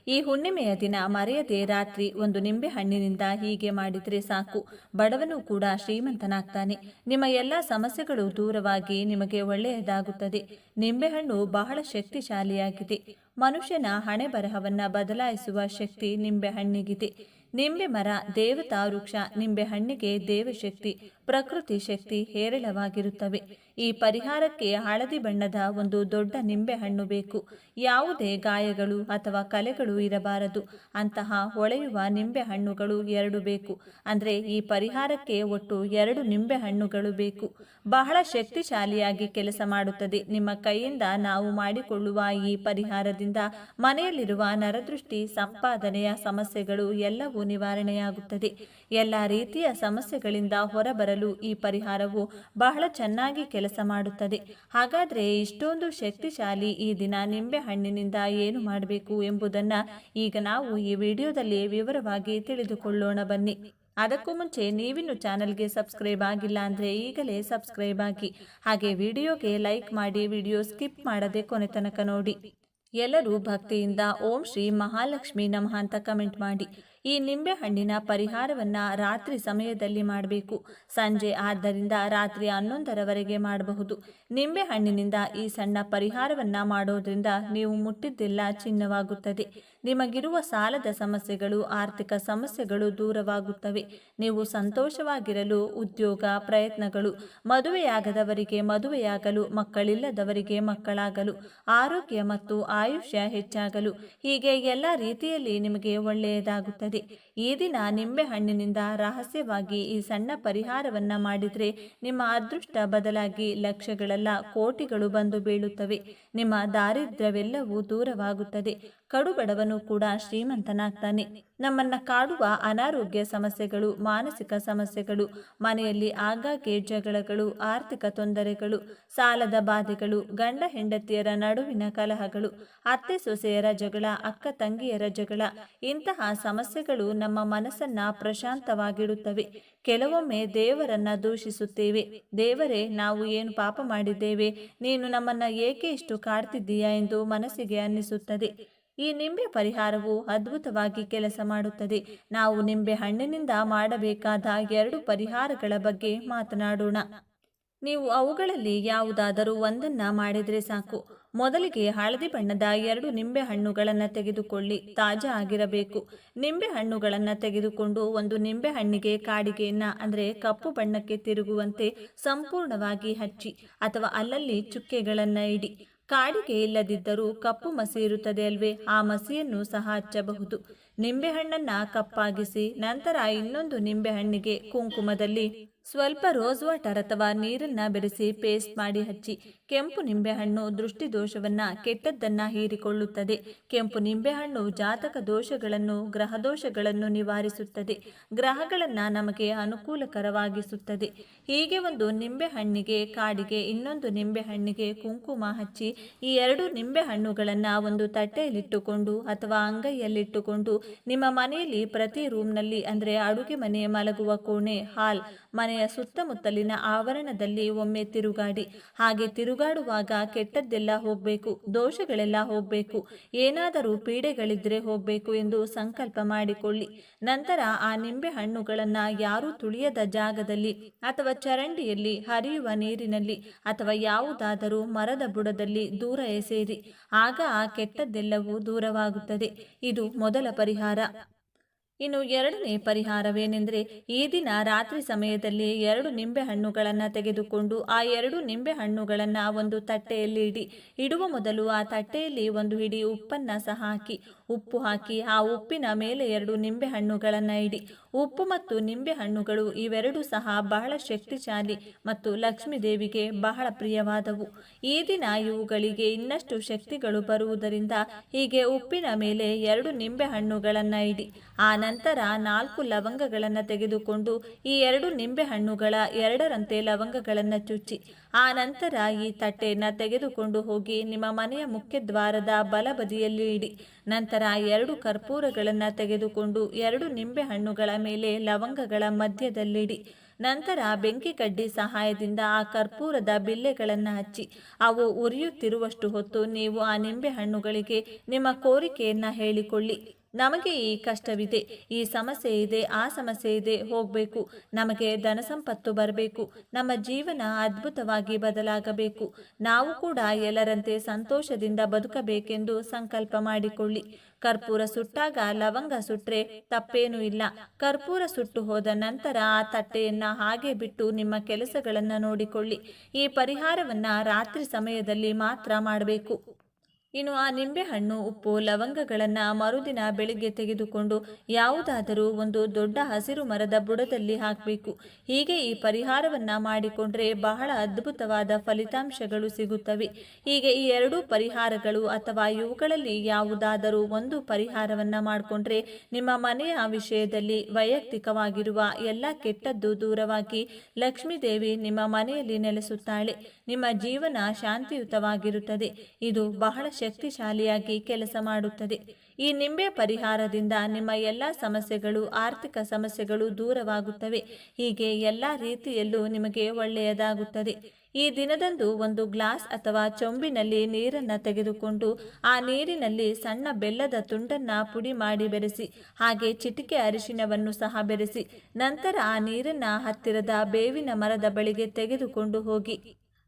ಈ ಹುಣ್ಣಿಮೆಯ ದಿನ ಮರೆಯದೆ ರಾತ್ರಿ ಒಂದು ನಿಂಬೆ ಹಣ್ಣಿನಿಂದ ಹೀಗೆ ಮಾಡಿದರೆ ಸಾಕು, ಬಡವನು ಕೂಡ ಶ್ರೀಮಂತನಾಗ್ತಾನೆ. ನಿಮ್ಮ ಎಲ್ಲ ಸಮಸ್ಯೆಗಳು ದೂರವಾಗಿ ನಿಮಗೆ ಒಳ್ಳೆಯದಾಗುತ್ತದೆ. ನಿಂಬೆಹಣ್ಣು ಬಹಳ ಶಕ್ತಿಶಾಲಿಯಾಗಿದೆ. ಮನುಷ್ಯನ ಹಣೆ ಬರಹವನ್ನ ಬದಲಾಯಿಸುವ ಶಕ್ತಿ ನಿಂಬೆಹಣ್ಣಿಗಿದೆ. ನಿಂಬೆ ಮರ ದೇವತಾ ವೃಕ್ಷ. ನಿಂಬೆ ಹಣ್ಣಿಗೆ ದೇವಶಕ್ತಿ, ಪ್ರಕೃತಿ ಶಕ್ತಿ ಹೇರಳವಾಗಿರುತ್ತವೆ. ಈ ಪರಿಹಾರಕ್ಕೆ ಹಳದಿ ಬಣ್ಣದ ಒಂದು ದೊಡ್ಡ ನಿಂಬೆ ಹಣ್ಣು ಬೇಕು. ಯಾವುದೇ ಗಾಯಗಳು ಅಥವಾ ಕಲೆಗಳು ಇರಬಾರದು. ಅಂತಹ ಹೊಳೆಯುವ ನಿಂಬೆ ಹಣ್ಣುಗಳು 2 ಬೇಕು. ಅಂದರೆ ಈ ಪರಿಹಾರಕ್ಕೆ ಒಟ್ಟು 2 ನಿಂಬೆ ಹಣ್ಣುಗಳು ಬೇಕು. ಬಹಳ ಶಕ್ತಿಶಾಲಿಯಾಗಿ ಕೆಲಸ ಮಾಡುತ್ತದೆ. ನಿಮ್ಮ ಕೈಯಿಂದ ನಾವು ಮಾಡಿಕೊಳ್ಳುವ ಈ ಪರಿಹಾರದಿಂದ ಮನೆಯಲ್ಲಿರುವ ನರದೃಷ್ಟಿ, ಸಂಪಾದನೆಯ ಸಮಸ್ಯೆಗಳು ಎಲ್ಲವೂ ನಿವಾರಣೆಯಾಗುತ್ತದೆ. ಎಲ್ಲ ರೀತಿಯ ಸಮಸ್ಯೆಗಳಿಂದ ಹೊರಬರಲು ಈ ಪರಿಹಾರವು ಬಹಳ ಚೆನ್ನಾಗಿ ಕೆಲಸ ಮಾಡುತ್ತದೆ. ಹಾಗಾದರೆ ಇಷ್ಟೊಂದು ಶಕ್ತಿಶಾಲಿ ಈ ದಿನ ನಿಂಬೆ ಹಣ್ಣಿನಿಂದ ಏನು ಮಾಡಬೇಕು ಎಂಬುದನ್ನು ಈಗ ನಾವು ಈ ವಿಡಿಯೋದಲ್ಲಿ ವಿವರವಾಗಿ ತಿಳಿದುಕೊಳ್ಳೋಣ ಬನ್ನಿ. ಅದಕ್ಕೂ ಮುಂಚೆ ನೀವಿನ್ನು ಚಾನಲ್ಗೆ ಸಬ್ಸ್ಕ್ರೈಬ್ ಆಗಿಲ್ಲ ಅಂದರೆ ಈಗಲೇ ಸಬ್ಸ್ಕ್ರೈಬ್ ಆಗಿ, ಹಾಗೆ ವಿಡಿಯೋಗೆ ಲೈಕ್ ಮಾಡಿ, ವಿಡಿಯೋ ಸ್ಕಿಪ್ ಮಾಡದೆ ಕೊನೆ ತನಕ ನೋಡಿ. ಎಲ್ಲರೂ ಭಕ್ತಿಯಿಂದ ಓಂ ಶ್ರೀ ಮಹಾಲಕ್ಷ್ಮಿ ನಮಃ ಅಂತ ಕಮೆಂಟ್ ಮಾಡಿ. ಈ ನಿಂಬೆ ಹಣ್ಣಿನ ಪರಿಹಾರವನ್ನು ರಾತ್ರಿ ಸಮಯದಲ್ಲಿ ಮಾಡಬೇಕು. ಸಂಜೆ ಆದ್ದರಿಂದ ರಾತ್ರಿ 11ರವರೆಗೆ ಮಾಡಬಹುದು. ನಿಂಬೆ ಹಣ್ಣಿನಿಂದ ಈ ಸಣ್ಣ ಪರಿಹಾರವನ್ನು ಮಾಡೋದ್ರಿಂದ ನೀವು ಮುಟ್ಟಿದ್ದೆಲ್ಲ ಚಿನ್ನವಾಗುತ್ತದೆ. ನಿಮಗಿರುವ ಸಾಲದ ಸಮಸ್ಯೆಗಳು, ಆರ್ಥಿಕ ಸಮಸ್ಯೆಗಳು ದೂರವಾಗುತ್ತವೆ. ನೀವು ಸಂತೋಷವಾಗಿರಲು ಉದ್ಯೋಗ ಪ್ರಯತ್ನಗಳು, ಮದುವೆಯಾಗದವರಿಗೆ ಮದುವೆಯಾಗಲು, ಮಕ್ಕಳಿಲ್ಲದವರಿಗೆ ಮಕ್ಕಳಾಗಲು, ಆರೋಗ್ಯ ಮತ್ತು ಆಯುಷ್ಯ ಹೆಚ್ಚಾಗಲು, ಹೀಗೆ ಎಲ್ಲ ರೀತಿಯಲ್ಲಿ ನಿಮಗೆ ಒಳ್ಳೆಯದಾಗುತ್ತದೆ. ಈ ದಿನ ನಿಂಬೆ ಹಣ್ಣಿನಿಂದ ರಹಸ್ಯವಾಗಿ ಈ ಸಣ್ಣ ಪರಿಹಾರವನ್ನ ಮಾಡಿದರೆ ನಿಮ್ಮ ಅದೃಷ್ಟ ಬದಲಾಗಿ ಲಕ್ಷಗಳಲ್ಲ ಕೋಟಿಗಳು ಬಂದು ಬೀಳುತ್ತವೆ. ನಿಮ್ಮ ದಾರಿದ್ರ್ಯವೆಲ್ಲವೂ ದೂರವಾಗುತ್ತದೆ. ಕಡುಬಡವನು ಕೂಡ ಶ್ರೀಮಂತನಾಗ್ತಾನೆ. ನಮ್ಮನ್ನ ಕಾಡುವ ಅನಾರೋಗ್ಯ ಸಮಸ್ಯೆಗಳು, ಮಾನಸಿಕ ಸಮಸ್ಯೆಗಳು, ಮನೆಯಲ್ಲಿ ಆಗಾಗ್ಗೆ ಜಗಳಗಳು, ಆರ್ಥಿಕ ತೊಂದರೆಗಳು, ಸಾಲದ ಬಾಧೆಗಳು, ಗಂಡ ಹೆಂಡತಿಯರ ನಡುವಿನ ಕಲಹಗಳು, ಅತ್ತೆ ಸೊಸೆಯರ ಜಗಳ, ಅಕ್ಕ ತಂಗಿಯರ ಜಗಳ, ಇಂತಹ ಸಮಸ್ಯೆಗಳು ನಮ್ಮ ಮನಸ್ಸನ್ನ ಪ್ರಶಾಂತವಾಗಿಡುತ್ತವೆ. ಕೆಲವೊಮ್ಮೆ ದೇವರನ್ನ ದೂಷಿಸುತ್ತೇವೆ. ದೇವರೇ, ನಾವು ಏನು ಪಾಪ ಮಾಡಿದ್ದೇವೆ, ನೀನು ನಮ್ಮನ್ನ ಏಕೆ ಇಷ್ಟು ಕಾಡ್ತಿದ್ದೀಯಾ ಎಂದು ಮನಸ್ಸಿಗೆ ಅನ್ನಿಸುತ್ತದೆ. ಈ ನಿಂಬೆ ಪರಿಹಾರವು ಅದ್ಭುತವಾಗಿ ಕೆಲಸ ಮಾಡುತ್ತದೆ. ನಾವು ನಿಂಬೆ ಹಣ್ಣಿನಿಂದ ಮಾಡಬೇಕಾದ 2 ಪರಿಹಾರಗಳ ಬಗ್ಗೆ ಮಾತನಾಡೋಣ. ನೀವು ಅವುಗಳಲ್ಲಿ ಯಾವುದಾದರೂ ಒಂದನ್ನ ಮಾಡಿದರೆ ಸಾಕು. ಮೊದಲಿಗೆ ಹಳದಿ ಬಣ್ಣದ 2 ನಿಂಬೆ ಹಣ್ಣುಗಳನ್ನು ತೆಗೆದುಕೊಳ್ಳಿ. ತಾಜಾ ಆಗಿರಬೇಕು. ನಿಂಬೆ ಹಣ್ಣುಗಳನ್ನು ತೆಗೆದುಕೊಂಡು ಒಂದು ನಿಂಬೆ ಹಣ್ಣಿಗೆ ಕಾಡಿಗೆಯನ್ನ ಅಂದರೆ ಕಪ್ಪು ಬಣ್ಣಕ್ಕೆ ತಿರುಗುವಂತೆ ಸಂಪೂರ್ಣವಾಗಿ ಹಚ್ಚಿ ಅಥವಾ ಅಲ್ಲಲ್ಲಿ ಚುಕ್ಕೆಗಳನ್ನ ಇಡಿ. ಕಾಡಿಗೆ ಇಲ್ಲದಿದ್ದರೂ ಕಪ್ಪು ಮಸಿ ಇರುತ್ತದೆ ಅಲ್ವೇ, ಆ ಮಸಿಯನ್ನು ಸಹ ಹಚ್ಚಬಹುದು. ನಿಂಬೆಹಣ್ಣನ್ನ ಕಪ್ಪಾಗಿಸಿ ನಂತರ ಇನ್ನೊಂದು ನಿಂಬೆಹಣ್ಣಿಗೆ ಕುಂಕುಮದಲ್ಲಿ ಸ್ವಲ್ಪ ರೋಸ್ ವಾಟರ್ ಅಥವಾ ನೀರನ್ನ ಬೆರೆಸಿ ಪೇಸ್ಟ್ ಮಾಡಿ ಹಚ್ಚಿ. ಕೆಂಪು ನಿಂಬೆಹಣ್ಣು ದೃಷ್ಟಿ ದೋಷವನ್ನ, ಕೆಟ್ಟದ್ದನ್ನ ಹೀರಿಕೊಳ್ಳುತ್ತದೆ. ಕೆಂಪು ನಿಂಬೆಹಣ್ಣು ಜಾತಕ ದೋಷಗಳನ್ನು, ಗ್ರಹ ದೋಷಗಳನ್ನು ನಿವಾರಿಸುತ್ತದೆ. ಗ್ರಹಗಳನ್ನ ನಮಗೆ ಅನುಕೂಲಕರವಾಗಿಸುತ್ತದೆ. ಹೀಗೆ ಒಂದು ನಿಂಬೆಹಣ್ಣಿಗೆ ಕಾಡಿಗೆ, ಇನ್ನೊಂದು ನಿಂಬೆಹಣ್ಣಿಗೆ ಕುಂಕುಮ ಹಚ್ಚಿ ಈ 2 ನಿಂಬೆಹಣ್ಣುಗಳನ್ನು ಒಂದು ತಟ್ಟೆಯಲ್ಲಿಟ್ಟುಕೊಂಡು ಅಥವಾ ಅಂಗೈಯಲ್ಲಿಟ್ಟುಕೊಂಡು ನಿಮ್ಮ ಮನೆಯಲ್ಲಿ ಪ್ರತಿ ರೂಮ್ನಲ್ಲಿ ಅಂದರೆ ಅಡುಗೆ ಮನೆ, ಮಲಗುವ ಕೋಣೆ, ಹಾಲ್, ಮನೆಯ ಸುತ್ತಮುತ್ತಲಿನ ಆವರಣದಲ್ಲಿ ಒಮ್ಮೆ ತಿರುಗಾಡಿ. ಹಾಗೆ ತಿರುಗಾಡುವಾಗ ಕೆಟ್ಟದ್ದೆಲ್ಲ ಹೋಗಬೇಕು, ದೋಷಗಳೆಲ್ಲ ಹೋಗಬೇಕು, ಏನಾದರೂ ಪೀಡೆಗಳಿದ್ರೆ ಹೋಗಬೇಕು ಎಂದು ಸಂಕಲ್ಪ ಮಾಡಿಕೊಳ್ಳಿ. ನಂತರ ಆ ನಿಂಬೆ ಹಣ್ಣುಗಳನ್ನು ಯಾರೂ ತುಳಿಯದ ಜಾಗದಲ್ಲಿ ಅಥವಾ ಚರಂಡಿಯಲ್ಲಿ, ಹರಿಯುವ ನೀರಿನಲ್ಲಿ ಅಥವಾ ಯಾವುದಾದರೂ ಮರದ ಬುಡದಲ್ಲಿ ದೂರ ಎಸೆಯಿರಿ. ಆಗ ಆ ಕೆಟ್ಟದ್ದೆಲ್ಲವೂ ದೂರವಾಗುತ್ತದೆ. ಇದು ಮೊದಲ ಪರಿಹಾರ. ಇನ್ನು 2ನೇ ಪರಿಹಾರವೇನೆಂದರೆ, ಈ ದಿನ ರಾತ್ರಿ ಸಮಯದಲ್ಲಿ 2 ನಿಂಬೆ ಹಣ್ಣುಗಳನ್ನು ತೆಗೆದುಕೊಂಡು ಆ 2 ನಿಂಬೆ ಹಣ್ಣುಗಳನ್ನು ಒಂದು ತಟ್ಟೆಯಲ್ಲಿ ಇಡಿ. ಇಡುವ ಮೊದಲು ಆ ತಟ್ಟೆಯಲ್ಲಿ ಒಂದು ಹಿಡಿ ಉಪ್ಪನ್ನು ಸಹ ಹಾಕಿ. ಉಪ್ಪು ಹಾಕಿ ಆ ಉಪ್ಪಿನ ಮೇಲೆ 2 ನಿಂಬೆ ಹಣ್ಣುಗಳನ್ನು ಇಡಿ. ಉಪ್ಪು ಮತ್ತು ನಿಂಬೆ ಹಣ್ಣುಗಳು ಇವೆರಡೂ ಸಹ ಬಹಳ ಶಕ್ತಿಶಾಲಿ ಮತ್ತು ಲಕ್ಷ್ಮೀ ದೇವಿಗೆ ಬಹಳ ಪ್ರಿಯವಾದವು. ಈ ದಿನ ಇವುಗಳಿಗೆ ಇನ್ನಷ್ಟು ಶಕ್ತಿಗಳು ಬರುವುದರಿಂದ ಹೀಗೆ ಉಪ್ಪಿನ ಮೇಲೆ 2 ನಿಂಬೆ ಹಣ್ಣುಗಳನ್ನು ಇಡಿ. ಆ ನಂತರ 4 ಲವಂಗಗಳನ್ನು ತೆಗೆದುಕೊಂಡು ಈ 2 ನಿಂಬೆ ಹಣ್ಣುಗಳ 2ರಂತೆ ಲವಂಗಗಳನ್ನು ಚುಚ್ಚಿ. ಆ ನಂತರ ಈ ತಟ್ಟೆಯನ್ನು ತೆಗೆದುಕೊಂಡು ಹೋಗಿ ನಿಮ್ಮ ಮನೆಯ ಮುಖ್ಯ ದ್ವಾರದ ಬಲಬದಿಯಲ್ಲಿ ಇಡಿ. ನಂತರ 2 ಕರ್ಪೂರಗಳನ್ನು ತೆಗೆದುಕೊಂಡು 2 ನಿಂಬೆ ಹಣ್ಣುಗಳ ಮೇಲೆ ಲವಂಗಗಳ ಮಧ್ಯದಲ್ಲಿಡಿ. ನಂತರ ಬೆಂಕಿ ಕಡ್ಡಿ ಸಹಾಯದಿಂದ ಆ ಕರ್ಪೂರದ ಬಿಲ್ಲೆಗಳನ್ನು ಹಚ್ಚಿ ಅವು ಉರಿಯುತ್ತಿರುವಷ್ಟು ಹೊತ್ತು ನೀವು ಆ ನಿಂಬೆ ಹಣ್ಣುಗಳಿಗೆ ನಿಮ್ಮ ಕೋರಿಕೆಯನ್ನು ಹೇಳಿಕೊಳ್ಳಿ. ನಮಗೆ ಈ ಕಷ್ಟವಿದೆ, ಈ ಸಮಸ್ಯೆ ಇದೆ, ಆ ಸಮಸ್ಯೆ ಇದೆ, ಹೋಗಬೇಕು, ನಮಗೆ ಧನ ಸಂಪತ್ತು ಬರಬೇಕು, ನಮ್ಮ ಜೀವನ ಅದ್ಭುತವಾಗಿ ಬದಲಾಗಬೇಕು, ನಾವು ಕೂಡ ಎಲ್ಲರಂತೆ ಸಂತೋಷದಿಂದ ಬದುಕಬೇಕೆಂದು ಸಂಕಲ್ಪ ಮಾಡಿಕೊಳ್ಳಿ. ಕರ್ಪೂರ ಸುಟ್ಟಾಗ ಲವಂಗ ಸುಟ್ರೆ ತಪ್ಪೇನೂ ಇಲ್ಲ. ಕರ್ಪೂರ ಸುಟ್ಟು ಹೋದ ನಂತರ ಆ ತಟ್ಟೆಯನ್ನ ಹಾಗೆ ಬಿಟ್ಟು ನಿಮ್ಮ ಕೆಲಸಗಳನ್ನು ನೋಡಿಕೊಳ್ಳಿ. ಈ ಪರಿಹಾರವನ್ನ ರಾತ್ರಿ ಸಮಯದಲ್ಲಿ ಮಾತ್ರ ಮಾಡಬೇಕು. ಇನ್ನು ಆ ನಿಂಬೆಹಣ್ಣು, ಉಪ್ಪು, ಲವಂಗಗಳನ್ನು ಮರುದಿನ ಬೆಳಿಗ್ಗೆ ತೆಗೆದುಕೊಂಡು ಯಾವುದಾದರೂ ಒಂದು ದೊಡ್ಡ ಹಸಿರು ಮರದ ಬುಡದಲ್ಲಿ ಹಾಕಬೇಕು. ಹೀಗೆ ಈ ಪರಿಹಾರವನ್ನು ಮಾಡಿಕೊಂಡ್ರೆ ಬಹಳ ಅದ್ಭುತವಾದ ಫಲಿತಾಂಶಗಳು ಸಿಗುತ್ತವೆ. ಹೀಗೆ ಈ ಎರಡೂ ಪರಿಹಾರಗಳು ಅಥವಾ ಇವುಗಳಲ್ಲಿ ಯಾವುದಾದರೂ ಒಂದು ಪರಿಹಾರವನ್ನು ಮಾಡಿಕೊಂಡ್ರೆ ನಿಮ್ಮ ಮನೆಯ ವಿಷಯದಲ್ಲಿ ವೈಯಕ್ತಿಕವಾಗಿರುವ ಎಲ್ಲ ಕೆಟ್ಟದ್ದು ದೂರವಾಗಿ ಲಕ್ಷ್ಮೀದೇವಿ ನಿಮ್ಮ ಮನೆಯಲ್ಲಿ ನೆಲೆಸುತ್ತಾಳೆ. ನಿಮ್ಮ ಜೀವನ ಶಾಂತಿಯುತವಾಗಿರುತ್ತದೆ. ಇದು ಬಹಳ ಶಕ್ತಿಶಾಲಿಯಾಗಿ ಕೆಲಸ ಮಾಡುತ್ತದೆ. ಈ ನಿಂಬೆ ಪರಿಹಾರದಿಂದ ನಿಮ್ಮ ಎಲ್ಲ ಸಮಸ್ಯೆಗಳು, ಆರ್ಥಿಕ ಸಮಸ್ಯೆಗಳು ದೂರವಾಗುತ್ತವೆ. ಹೀಗೆ ಎಲ್ಲ ರೀತಿಯಲ್ಲೂ ನಿಮಗೆ ಒಳ್ಳೆಯದಾಗುತ್ತದೆ. ಈ ದಿನದಂದು ಒಂದು ಗ್ಲಾಸ್ ಅಥವಾ ಚೊಂಬಿನಲ್ಲಿ ನೀರನ್ನು ತೆಗೆದುಕೊಂಡು ಆ ನೀರಿನಲ್ಲಿ ಸಣ್ಣ ಬೆಲ್ಲದ ತುಂಡನ್ನು ಪುಡಿ ಮಾಡಿ ಬೆರೆಸಿ, ಹಾಗೆ ಚಿಟಿಕೆ ಅರಿಶಿನವನ್ನು ಸಹ ಬೆರೆಸಿ, ನಂತರ ಆ ನೀರನ್ನು ಹತ್ತಿರದ ಬೇವಿನ ಮರದ ಬಳಿಗೆ ತೆಗೆದುಕೊಂಡು ಹೋಗಿ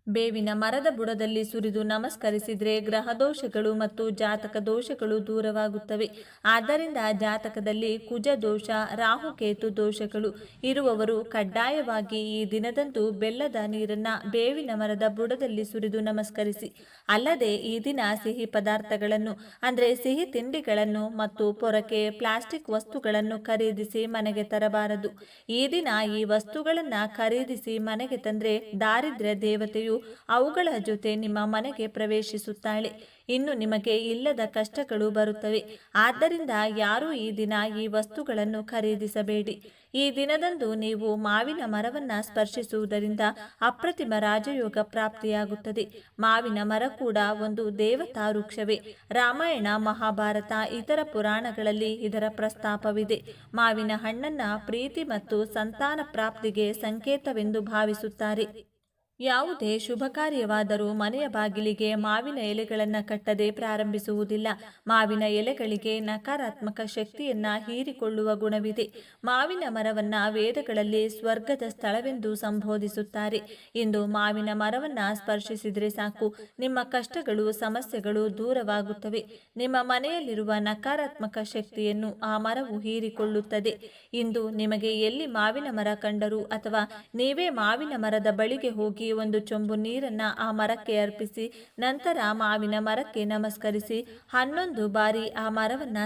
ಬೇವಿನ ಮರದ ಬುಡದಲ್ಲಿ ಸುರಿದು ನಮಸ್ಕರಿಸಿದರೆ ಗ್ರಹದೋಷಗಳು ಮತ್ತು ಜಾತಕ ದೋಷಗಳು ದೂರವಾಗುತ್ತವೆ. ಆದ್ದರಿಂದ ಜಾತಕದಲ್ಲಿ ಕುಜ ದೋಷ, ರಾಹುಕೇತು ದೋಷಗಳು ಇರುವವರು ಕಡ್ಡಾಯವಾಗಿ ಈ ದಿನದಂದು ಬೆಲ್ಲದ ನೀರನ್ನು ಬೇವಿನ ಮರದ ಬುಡದಲ್ಲಿ ಸುರಿದು ನಮಸ್ಕರಿಸಿ. ಅಲ್ಲದೆ ಈ ದಿನ ಸಿಹಿ ಪದಾರ್ಥಗಳನ್ನು ಅಂದರೆ ಸಿಹಿ ತಿಂಡಿಗಳನ್ನು ಮತ್ತು ಪೊರಕೆ, ಪ್ಲಾಸ್ಟಿಕ್ ವಸ್ತುಗಳನ್ನು ಖರೀದಿಸಿ ಮನೆಗೆ ತರಬಾರದು. ಈ ದಿನ ಈ ವಸ್ತುಗಳನ್ನು ಖರೀದಿಸಿ ಮನೆಗೆ ತಂದರೆ ದಾರಿದ್ರ್ಯ ದೇವತೆಯು ಅವುಗಳ ಜೊತೆ ನಿಮ್ಮ ಮನೆಗೆ ಪ್ರವೇಶಿಸುತ್ತಾಳೆ. ಇನ್ನು ನಿಮಗೆ ಇಲ್ಲದ ಕಷ್ಟಗಳು ಬರುತ್ತವೆ. ಆದ್ದರಿಂದ ಯಾರೂ ಈ ದಿನ ಈ ವಸ್ತುಗಳನ್ನು ಖರೀದಿಸಬೇಡಿ. ಈ ದಿನದಂದು ನೀವು ಮಾವಿನ ಮರವನ್ನು ಸ್ಪರ್ಶಿಸುವುದರಿಂದ ಅಪ್ರತಿಮ ರಾಜಯೋಗ ಪ್ರಾಪ್ತಿಯಾಗುತ್ತದೆ. ಮಾವಿನ ಮರ ಕೂಡ ಒಂದು ದೇವತಾ ವೃಕ್ಷವೇ. ರಾಮಾಯಣ, ಮಹಾಭಾರತ, ಇತರ ಪುರಾಣಗಳಲ್ಲಿ ಇದರ ಪ್ರಸ್ತಾಪವಿದೆ. ಮಾವಿನ ಹಣ್ಣನ್ನು ಪ್ರೀತಿ ಮತ್ತು ಸಂತಾನ ಪ್ರಾಪ್ತಿಗೆ ಸಂಕೇತವೆಂದು ಭಾವಿಸುತ್ತಾರೆ. ಯಾವುದೇ ಶುಭ ಕಾರ್ಯವಾದರೂ ಮನೆಯ ಬಾಗಿಲಿಗೆ ಮಾವಿನ ಎಲೆಗಳನ್ನು ಕಟ್ಟದೆ ಪ್ರಾರಂಭಿಸುವುದಿಲ್ಲ. ಮಾವಿನ ಎಲೆಗಳಿಗೆ ನಕಾರಾತ್ಮಕ ಶಕ್ತಿಯನ್ನು ಹೀರಿಕೊಳ್ಳುವ ಗುಣವಿದೆ. ಮಾವಿನ ಮರವನ್ನು ವೇದಗಳಲ್ಲಿ ಸ್ವರ್ಗದ ಸ್ಥಳವೆಂದು ಸಂಬೋಧಿಸುತ್ತಾರೆ. ಇಂದು ಮಾವಿನ ಮರವನ್ನು ಸ್ಪರ್ಶಿಸಿದರೆ ಸಾಕು, ನಿಮ್ಮ ಕಷ್ಟಗಳು, ಸಮಸ್ಯೆಗಳು ದೂರವಾಗುತ್ತವೆ. ನಿಮ್ಮ ಮನೆಯಲ್ಲಿರುವ ನಕಾರಾತ್ಮಕ ಶಕ್ತಿಯನ್ನು ಆ ಮರವು ಹೀರಿಕೊಳ್ಳುತ್ತದೆ. ಇಂದು ನಿಮಗೆ ಎಲ್ಲಿ ಮಾವಿನ ಮರ ಕಂಡರೂ ಅಥವಾ ನೀವೇ ಮಾವಿನ ಮರದ ಬಳಿಗೆ ಹೋಗಿ ಒಂದು ಚೊಂಬು ನೀರನ್ನು ಆ ಮರಕ್ಕೆ ಅರ್ಪಿಸಿ, ನಂತರ ಮಾವಿನ ಮರಕ್ಕೆ ನಮಸ್ಕರಿಸಿ 11 ಬಾರಿ ಆ ಮರವನ್ನು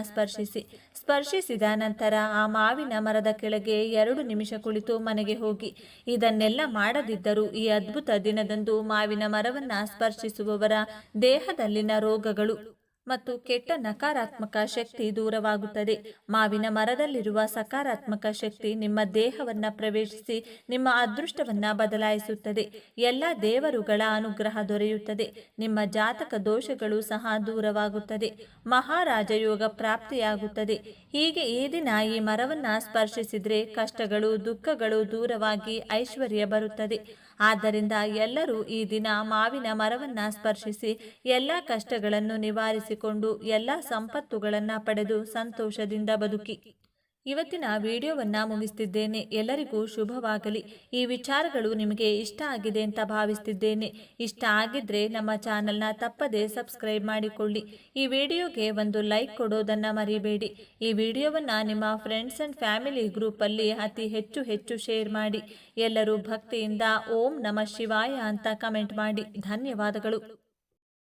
ಸ್ಪರ್ಶಿಸಿದ ನಂತರ ಆ ಮಾವಿನ ಮರದ ಕೆಳಗೆ 2 ನಿಮಿಷ ಕುಳಿತು ಮನೆಗೆ ಹೋಗಿ. ಇದನ್ನೆಲ್ಲ ಮಾಡದಿದ್ದರೂ ಈ ಅದ್ಭುತ ದಿನದಂದು ಮಾವಿನ ಮರವನ್ನು ಸ್ಪರ್ಶಿಸುವವರ ದೇಹದಲ್ಲಿನ ರೋಗಗಳು ಮತ್ತು ಕೆಟ್ಟ ನಕಾರಾತ್ಮಕ ಶಕ್ತಿ ದೂರವಾಗುತ್ತದೆ. ಮಾವಿನ ಮರದಲ್ಲಿರುವ ಸಕಾರಾತ್ಮಕ ಶಕ್ತಿ ನಿಮ್ಮ ದೇಹವನ್ನು ಪ್ರವೇಶಿಸಿ ನಿಮ್ಮ ಅದೃಷ್ಟವನ್ನು ಬದಲಾಯಿಸುತ್ತದೆ. ಎಲ್ಲ ದೇವರುಗಳ ಅನುಗ್ರಹ ದೊರೆಯುತ್ತದೆ. ನಿಮ್ಮ ಜಾತಕ ದೋಷಗಳು ಸಹ ದೂರವಾಗುತ್ತದೆ. ಮಹಾರಾಜಯೋಗ ಪ್ರಾಪ್ತಿಯಾಗುತ್ತದೆ. ಹೀಗೆ ಈ ದಿನ ಈ ಮರವನ್ನು ಸ್ಪರ್ಶಿಸಿದರೆ ಕಷ್ಟಗಳು, ದುಃಖಗಳು ದೂರವಾಗಿ ಐಶ್ವರ್ಯ ಬರುತ್ತದೆ. ಆದ್ದರಿಂದ ಎಲ್ಲರೂ ಈ ದಿನ ಮಾವಿನ ಮರವನ್ನು ಸ್ಪರ್ಶಿಸಿ ಎಲ್ಲ ಕಷ್ಟಗಳನ್ನು ನಿವಾರಿಸಿಕೊಂಡು ಎಲ್ಲ ಸಂಪತ್ತುಗಳನ್ನು ಪಡೆದು ಸಂತೋಷದಿಂದ ಬದುಕಿ. ಇವತ್ತಿನ ವಿಡಿಯೋವನ್ನು ಮುಗಿಸ್ತಿದ್ದೇನೆ. ಎಲ್ಲರಿಗೂ ಶುಭವಾಗಲಿ. ಈ ವಿಚಾರಗಳು ನಿಮಗೆ ಇಷ್ಟ ಆಗಿದೆ ಅಂತ ಭಾವಿಸ್ತಿದ್ದೇನೆ. ಇಷ್ಟ ಆಗಿದ್ರೆ ನಮ್ಮ ಚಾನಲ್ನ ತಪ್ಪದೇ ಸಬ್ಸ್ಕ್ರೈಬ್ ಮಾಡಿಕೊಳ್ಳಿ. ಈ ವಿಡಿಯೋಗೆ ಒಂದು ಲೈಕ್ ಕೊಡೋದನ್ನು ಮರಿಬೇಡಿ. ಈ ವಿಡಿಯೋವನ್ನು ನಿಮ್ಮ ಫ್ರೆಂಡ್ಸ್ ಆ್ಯಂಡ್ ಫ್ಯಾಮಿಲಿ ಗ್ರೂಪಲ್ಲಿ ಅತಿ ಹೆಚ್ಚು ಶೇರ್ ಮಾಡಿ. ಎಲ್ಲರೂ ಭಕ್ತಿಯಿಂದ ಓಂ ನಮಃ ಶಿವಾಯ ಅಂತ ಕಮೆಂಟ್ ಮಾಡಿ. ಧನ್ಯವಾದಗಳು.